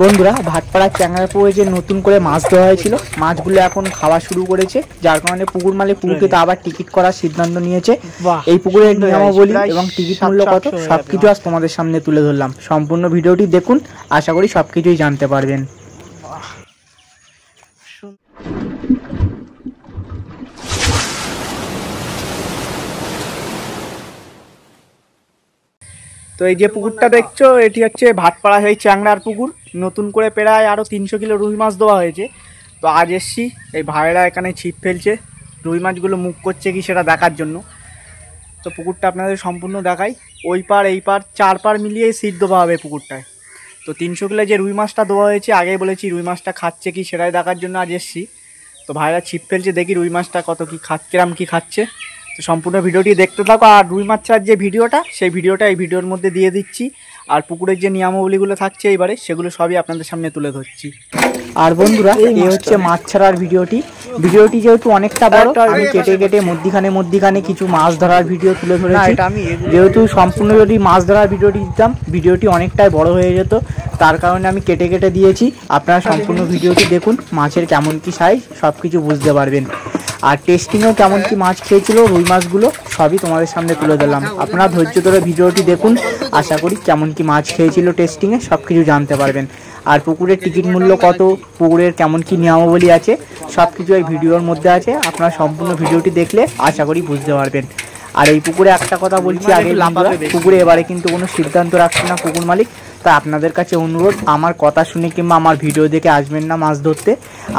বন্ধুরা, ভাটপাড়া চ্যাংড়াপুরে যে নতুন করে মাছ দেওয়া হয়েছিল, মাছগুলো এখন খাওয়া শুরু করেছে, যার কারণে পুকুর মালিক পুকুরকে তো আবার টিকিট করার সিদ্ধান্ত নিয়েছে। এই পুকুরের নিয়মাবলী এবং টিকিট মূল্য কত সবকিছু আজ তোমাদের সামনে তুলে ধরলাম। সম্পূর্ণ ভিডিওটি দেখুন, আশা করি সবকিছুই জানতে পারবেন। তো এই যে পুকুরটা দেখছো, এটি হচ্ছে ভাটপাড়া হয়ে চ্যাংড়ার পুকুর। নতুন করে প্রায় আরও 300 কিলো রুই মাছ দেওয়া হয়েছে। তো আজ এসছি, এই ভাইরা এখানে ছিপ ফেলছে, রুই মাছগুলো মুখ করছে কি সেটা দেখার জন্য। তো পুকুরটা আপনাদের সম্পূর্ণ দেখাই। ওই পার এই পার 4 পার মিলিয়ে সিট দেওয়া হবে পুকুরটায়। তো 300 কিলো যে রুই মাছটা দেওয়া হয়েছে, আগেই বলেছি রুই মাছটা খাচ্ছে কি সেটাই দেখার জন্য আজ এসছি। তো ভাইরা ছিপ ফেলছে, দেখি রুই মাছটা কত কি কিরম কি খাচ্ছে। তো সম্পূর্ণ ভিডিওটি দেখতে থাকো। আর রুই মাছ ছাড়ার যে ভিডিওটা, সেই ভিডিওটা এই ভিডিওর মধ্যে দিয়ে দিচ্ছি। আর পুকুরের যে নিয়মাবলীগুলো থাকছে এইবারে, সেগুলো সবই আপনাদের সামনে তুলে ধরছি। আর বন্ধুরা, এই হচ্ছে মাছ ছাড়ার ভিডিওটি যেহেতু অনেকটা বড়, আমি কেটে কেটে মধ্যিখানে কিছু মাছ ধরার ভিডিও তুলে ধরেছি। যেহেতু সম্পূর্ণ যদি মাছ ধরার ভিডিওটি দিতাম, ভিডিওটি অনেকটাই বড় হয়ে যেত, তার কারণে আমি কেটে কেটে দিয়েছি। আপনারা সম্পূর্ণ ভিডিওটি দেখুন, মাছের কেমন কি সাইজ সব কিছু বুঝতে পারবেন। আর টেস্টিংও কেমন কি মাছ খেয়েছিল রুই মাছগুলো সবই তোমাদের সামনে তুলে দিলাম। আপনারা ধৈর্য ধরে ভিডিওটি দেখুন, আশা করি কেমন কি মাছ খেয়েছিল টেস্টিংয়ে সব কিছু জানতে পারবেন। আর পুকুরের টিকিট মূল্য কত, পুকুরের কেমন কি নিয়মাবলী আছে, সব কিছু এই ভিডিওর মধ্যে আছে। আপনারা সম্পূর্ণ ভিডিওটি দেখলে আশা করি বুঝতে পারবেন। আর এই পুকুরে একটা কথা বলছি আগে, পুকুরে এবারে কিন্তু কোনো সিদ্ধান্ত রাখছে না পুকুর মালিক। তা আপনাদের কাছে অনুরোধ, আমার কথা শুনে কিংবা আমার ভিডিও দেখে আসবেন না মাছ ধরতে।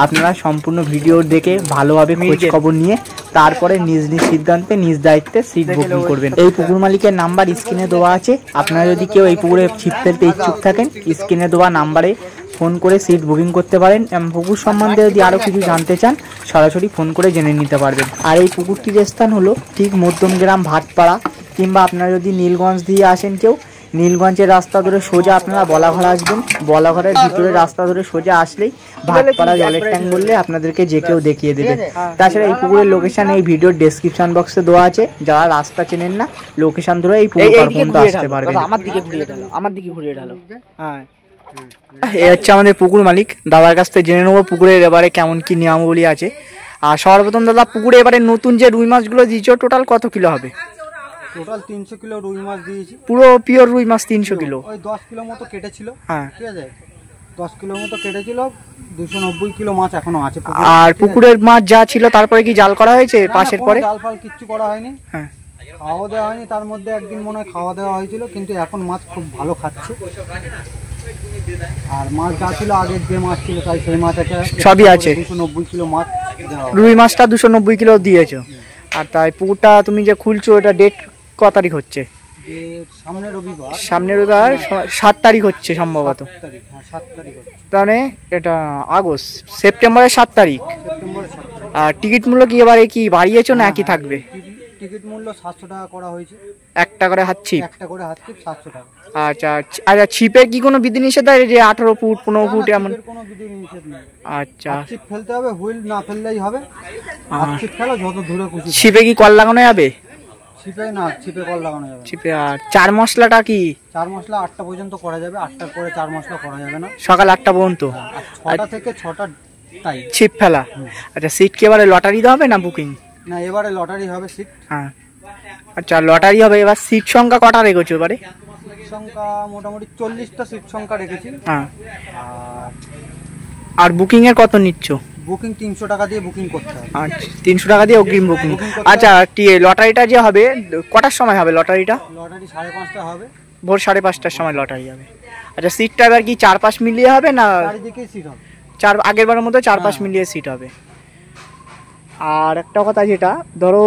আপনারা সম্পূর্ণ ভিডিও দেখে ভালোভাবে খোঁজ খবর নিয়ে তারপরে নিজ নিজ সিদ্ধান্তে নিজ দায়িত্বে সিট বুকিং করবেন। এই পুকুর মালিকের নাম্বার স্ক্রিনে দেওয়া আছে। আপনারা যদি কেউ এই পুকুরে ছিপ ফেলতে ইচ্ছুক থাকেন, স্ক্রিনে দেওয়া নাম্বারে ফোন করে সিট বুকিং করতে পারেন। পুকুর সম্বন্ধে যদি আরও কিছু জানতে চান, সরাসরি ফোন করে জেনে নিতে পারবেন। আর এই পুকুরটির স্থান হলো ঠিক মধ্যমগ্রাম ভাটপাড়া, কিংবা আপনারা যদি নীলগঞ্জ দিয়ে আসেন কেউ, নীলগঞ্জের রাস্তা ধরে সোজা আপনারা বলাঘর আসবেন। বলাঘরের ভিতরে রাস্তা ধরে সোজা আসলেই ভাটপাড়া জলের ট্যাঙ্ক বললে আপনাদেরকে যে কেউ দেখিয়ে দেবে। তাছাড়া এই পুকুরের লোকেশন এই ভিডিওর ডেসক্রিপশন বক্সে দেওয়া আছে। যারা রাস্তা চেনেন না, লোকেশন ধরে এই পুকুর পর্যন্ত আসতে পারবেন। আমার দিকে ঘুরিয়ে ঢালো। হ্যাঁ, এই হচ্ছে আমাদের পুকুর মালিক। দাদার কাছ থেকে জেনে নেবো পুকুরের এবারে কেমন কি নিয়মাবলী আছে। আর সর্বপ্রথম দাদা, পুকুরে এবারে নতুন যে রুই মাছগুলো দিয়েছো, টোটাল কত কিলো হবে? টোটাল 300 কিলো রুই মাছ দিয়েছি। পুরো পিওর রুই মাছ 300 কিলো? ওই 10 কিলো মতো কেটেছিল। হ্যাঁ, ঠিক আছে, 10 কিলো মতো কেটেছিল। 290 কিলো মাছ এখনো আছে। আর পুকুরের মাছ যা ছিল তারপরে কি জাল করা হয়েছে পাশের পরে? জাল ফাল কিচ্ছু করা হয়নি। হ্যাঁ, খাওয়া দেওয়া হয়নি। তার মধ্যে একদিন মনে হয় খাওয়া দেওয়া হয়েছিল, কিন্তু এখন মাছ খুব ভালো খাচ্ছে। আর মাছ যা ছিল, আগের যে মাছ ছিল তাই সেই মাছ আছে, সবই আছে। 290 কিলো মাছ রুই মাছটা 290 কিলো দিয়েছো। আর তাই পুকুরটা তুমি যে খুলছো, এটা ডেট ক তারিখ হচ্ছে? সামনের রবিবার 7 তারিখ হচ্ছে সম্ভবত। তাহলে এটা আগস্ট, সেপ্টেম্বরের 7 তারিখ। আর টিকিট মূল্য কি এবারে কি বাড়িয়েছো না একই থাকবে? টিকিট মূল্য 700 টাকা করা হয়েছে। একটা করে হাত ছিপ? একটা করে হাত ছিপ 700 টাকা। আচ্ছা আচ্ছা, ছিপের কি কোনো বিধিনিষেধ আছে যে 18 ফুট 15 ফুট এমন? কোনো বিধিনিষেধ নেই। আচ্ছা, ছিপ ফেলতে হবে, হুইল না ফেললেই হবে। ছিপ ফেলো যত দূরে খুশি। ছিপে কি কল লাগানো যাবে? ছিপে না, ছিপে কল লাগানো যাবে। ছিপে। আর চার মশলাটা কি? চার মশলা 8টা পর্যন্ত করা যাবে। 8টার পরে চার মশলা করা যাবে না। সকাল 8টা পর্যন্ত? 6টা থেকে 6টা তাই ছিপ ফেলা। আচ্ছা, সিট কি এবারে লটারি দেওয়া হবে না বুকিং? না, এবারে লটারি হবে সিট। হ্যাঁ, আচ্ছা লটারি হবে। এবার সিট সংখ্যা কটা রেখেছো এবারে? সিট সংখ্যা মোটামুটি 40টা সিট সংখ্যা রেখেছি। হ্যাঁ। আর বুকিং এর কত নিচ্ছ? বুকিং 300 টাকা দিয়ে বুকিং করতে হবে। আচ্ছা, 300 টাকা দিয়ে অগ্রিম বুকিং। আচ্ছা, লটারিটা যে হবে কটার সময় হবে লটারিটা? লটারি 5:30টা হবে। ভোর 5:30টার সময় লটারি হবে। আচ্ছা, সিটটা এবার কি 4-5 মিলিয়ে হবে না? চারিদিকেই সিট হবে। আগের বারের মতো 4-5 মিলিয়ে সিট হবে। আর একটা কথা, যেটা ধরো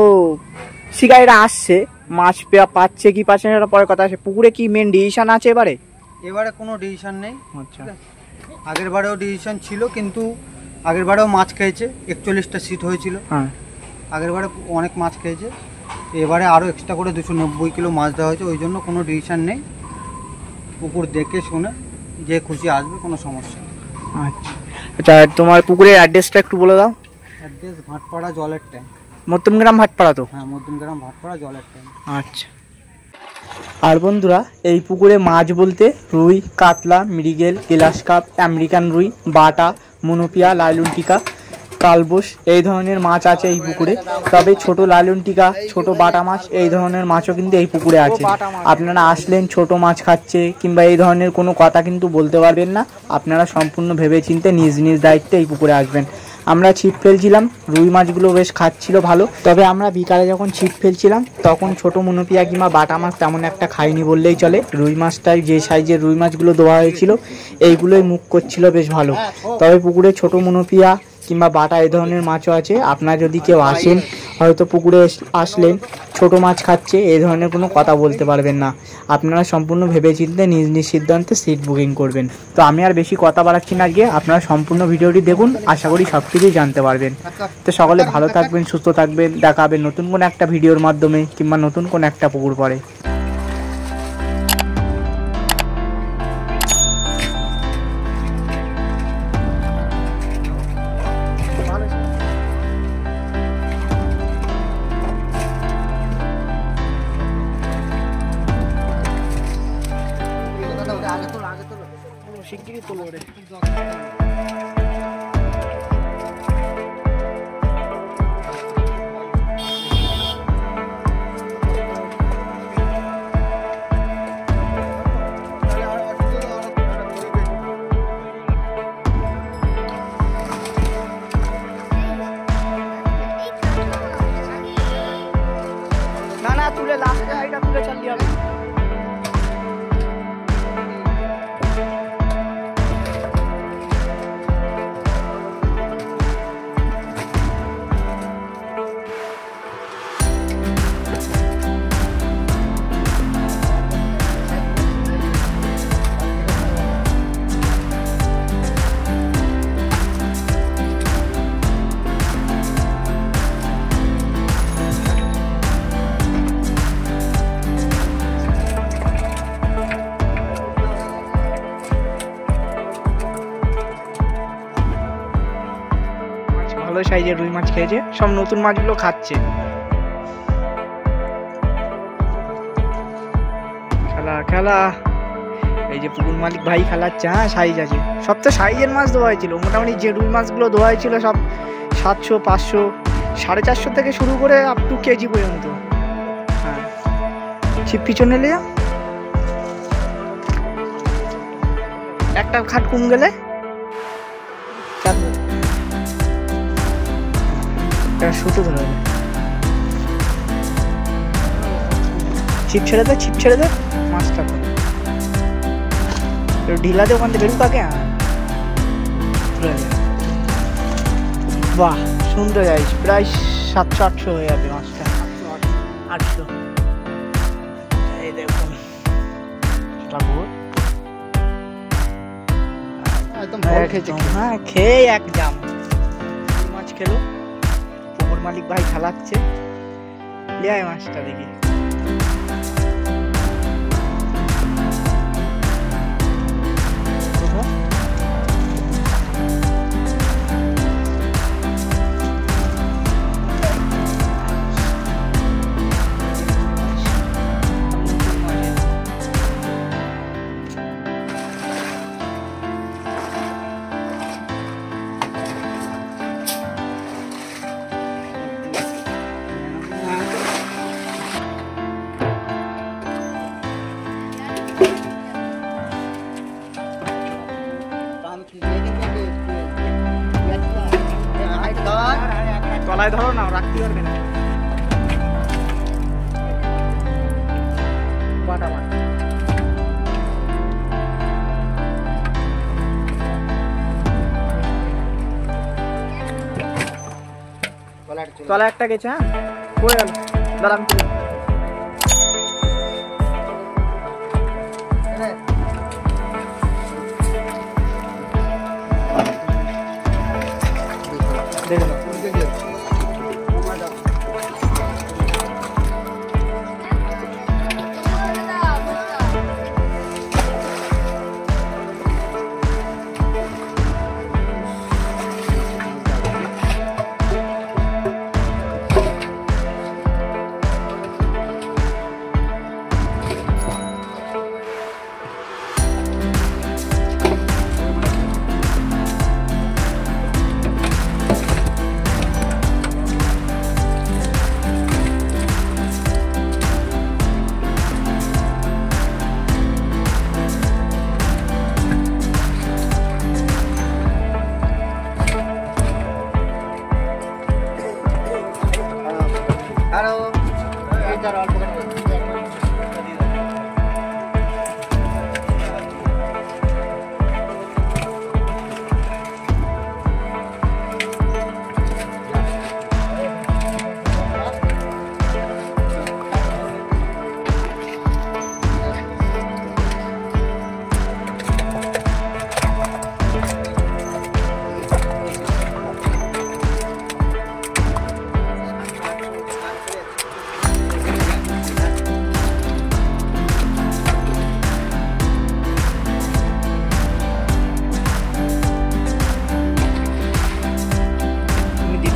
শিকারীরা আসছে, মাছ পাচ্ছে কি পাচ্ছে না সেটা পরে কথা আছে, পুকুরে কি মেন ডিসিশন আছে এবারে? এবারে কোনো ডিসিশন নেই। আচ্ছা, আগের বারেও ডিসিশন ছিল, কিন্তু আগের বারেও মাছ খেয়েছে। 41টা সিট হয়েছিল। হ্যাঁ, আগের বারে অনেক মাছ খেয়েছে। এবারে আরও এক্সট্রা করে 290 কিলো মাছ দেওয়া হয়েছে। ওই জন্য কোনো ডিসিশন নেই। পুকুর দেখে শুনে যে খুশি আসবে, কোনো সমস্যা নেই। আচ্ছা আচ্ছা, তোমার পুকুরের অ্যাড্রেসটা একটু বলে দাও। অ্যাড্রেস ভাটপাড়া জলের ট্যাঙ্ক। মধ্যমগ্রাম ভাটপাড়া তো? হ্যাঁ, মধ্যমগ্রাম ভাটপাড়া জলের ট্যাঙ্ক। আচ্ছা, আর বন্ধুরা, এই পুকুরে মাছ বলতে রুই, কাতলা, মৃগেল, গ্লাস কাপ, আমেরিকান রুই, বাটা, মনোপিয়া, লাইলুনটিকা, কালবোস এই ধরনের মাছ আছে এই পুকুরে। তবে ছোট লাইলুনটিকা, ছোট বাটা মাছ এই ধরনের মাছও কিন্তু এই পুকুরে আছে। আপনারা আসলেন ছোট মাছ খাচ্ছে কিংবা এই ধরনের কোনো কথা কিন্তু বলতে পারবেন না। আপনারা সম্পূর্ণ ভেবেচিন্তে নিজ নিজ দায়িত্বে এই পুকুরে আসবেন। আমরা ছিপ ফেলছিলাম, রুই মাছগুলো বেশ খাচ্ছিল ভালো। তবে আমরা বিকালে যখন ছিপ ফেলছিলাম তখন ছোট মনোপিয়া কিংবা বাটা মাছ তেমন একটা খাইনি বললেই চলে। রুই মাছটাই, যে সাইজের রুই মাছগুলো দেওয়া হয়েছিল এইগুলোই মুখ করছিল বেশ ভালো। তবে পুকুরে ছোট মনোপিয়া কিংবা বাটা এই ধরনের মাছও আছে। আপনারা যদি কেউ আসেন, হয়তো পুকুরে আসলেন ছোট মাছ খাচ্ছে এই ধরনের কোনো কথা বলতে পারবেন না। আপনারা সম্পূর্ণ ভেবেচিন্তে নিজ নিজ সিদ্ধান্তে সিট বুকিং করবেন। তো আমি আর বেশি কথা বাড়াচ্ছি না, আজকে আপনারা সম্পূর্ণ ভিডিওটি দেখুন, আশা করি সব কিছুই জানতে পারবেন। তো সকলে ভালো থাকবেন, সুস্থ থাকবেন, দেখা হবে নতুন কোনো একটা ভিডিওর মাধ্যমে কিংবা নতুন কোনো একটা পুকুর পরে। শিগগিরই তোলো রে। না না, তুলে লাস্টে হাইটা তুলে চালিয়ে হবে। ভালো সাইজের রুই মাছ খেয়েছে, সব নতুন মাছগুলো খাচ্ছে। খেলা খেলা, এই যে পুকুর মালিক ভাই খেলাচ্ছে। হ্যাঁ, সাইজ আছে, সব তো সাইজের মাছ দেওয়া হয়েছিল। মোটামুটি যে রুই মাছগুলো দেওয়া হয়েছিল সব 700, 500, 450 থেকে শুরু করে আপ টু কেজি পর্যন্ত। হ্যাঁ, ছিপ পিছনে নিয়ে একটা খাট কম গেলে শুটু ধরে ছিপ ছেড়ে দে, ছিপ ছেড়ে দে, মাছটা ঢিলা দে, ওখান থেকে বেরু তাকে। বাহ, সুন্দর যাইস, প্রায় 700-800 হয়ে যাবে মাছটা। 800। এই দেখুন হ্যাঁ, খেয়ে এক জাম মাছ খেলো। পুকুর মালিক ভাই খেলাচ্ছে, লিয়ায় মাছটা দেখি। তলায় ধরো না, রাখতে পারবে না। বাটা মাছ তলায় একটা গেছে। হ্যাঁ, হয়ে গেল, দাঁড়ান। দেখুন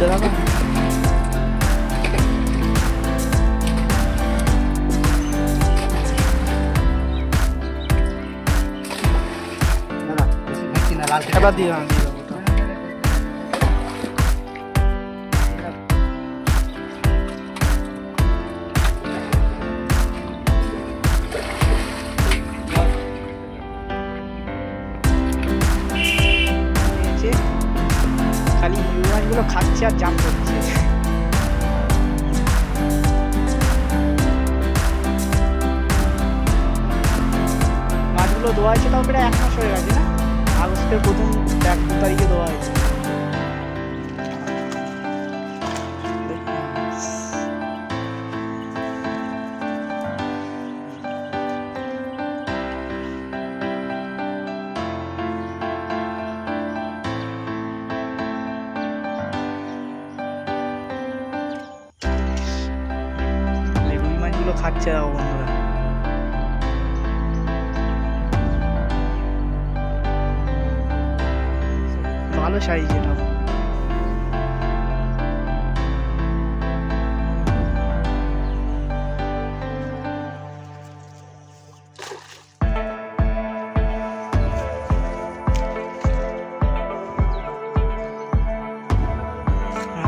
তুলতে দাদা। এবার দিয়ে দেবো। খালি রুই মাছগুলো খাচ্ছে আর জাম করছে। মাছগুলো ধোয়া হয়েছে তাও প্রায় 1 মাস হয়ে গেছে না? আগস্টের প্রথম 1-2 তারিখে ধোয়া হয়েছে। রুই মাছগুলো খাচ্ছে দাও বন্ধুরা। ভালো সাইজ এটা।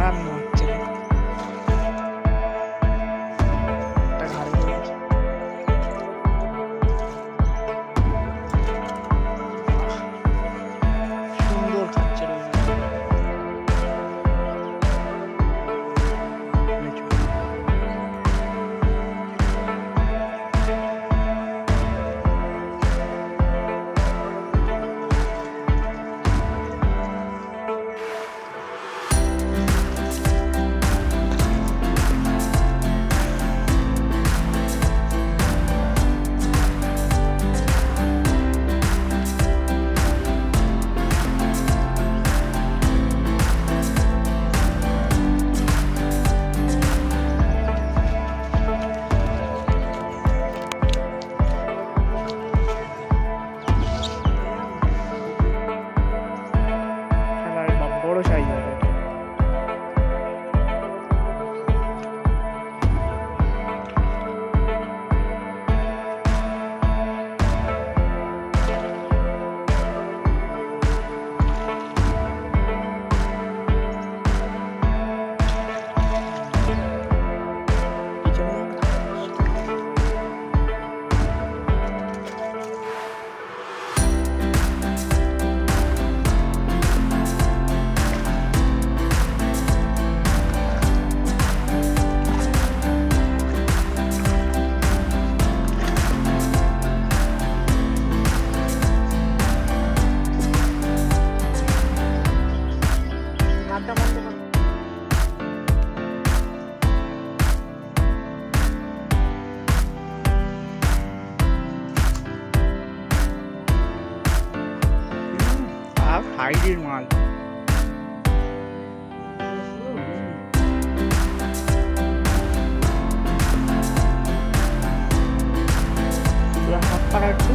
আর মরছে না। একটা ঘাড়ে লেগেছে। সুন্দর খাচ্ছে রুই মাছ। বড় সাইজ হবে এটা। নাটটা বন্ধ করো। আর হাইডের মাল। হাত পাড়া একটু